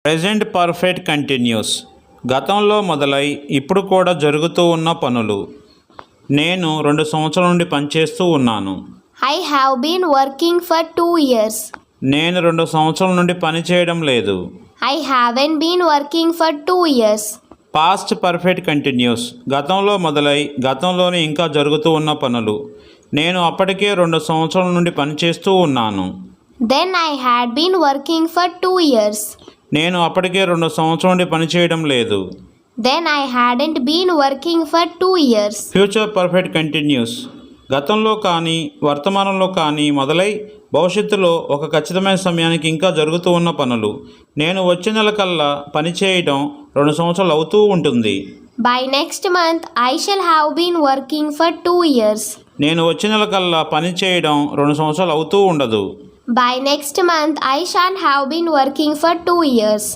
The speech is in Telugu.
Present perfect continuous. గతంలో మొదలై ఇప్పుడు కూడా జరుగుతూ ఉన్న పనులు. నేను 2 సంవత్సరాల నుండి పనిచేస్తూ ఉన్నాను. I have been working for 2 years. నేను 2 సంవత్సరాల నుండి పని చేయడం లేదు. I haven't been working for 2 years. Past perfect continuous. గతంలో మొదలై గతంలోనే ఇంకా జరుగుతూ ఉన్న పనులు. నేను అప్పటికే 2 సంవత్సరాల నుండి పనిచేస్తూ ఉన్నాను. Then I had been working for 2 years. నేను అప్పటికే 2 సంవత్సరాల నుండి పని చేయడం లేదు. Then I hadn't been working for 2 years. Future perfect continuous. గతంలో కానీ వర్తమానంలో కానీ మొదలై భవిష్యత్తులో ఒక ఖచ్చితమైన సమయానికి ఇంకా జరుగుతూ ఉన్న పనులు. నేను వచ్చే నెల కల్లా పని చేయడం 2 సంవత్సరాలు అవుతూ ఉంటుంది. By next month, I shall have been working for 2 years. నేను వచ్చే నెల కల్లా పని చేయడం 2 సంవత్సరాలు అవుతూ ఉండదు. By next month, I shall have been working for 2 years.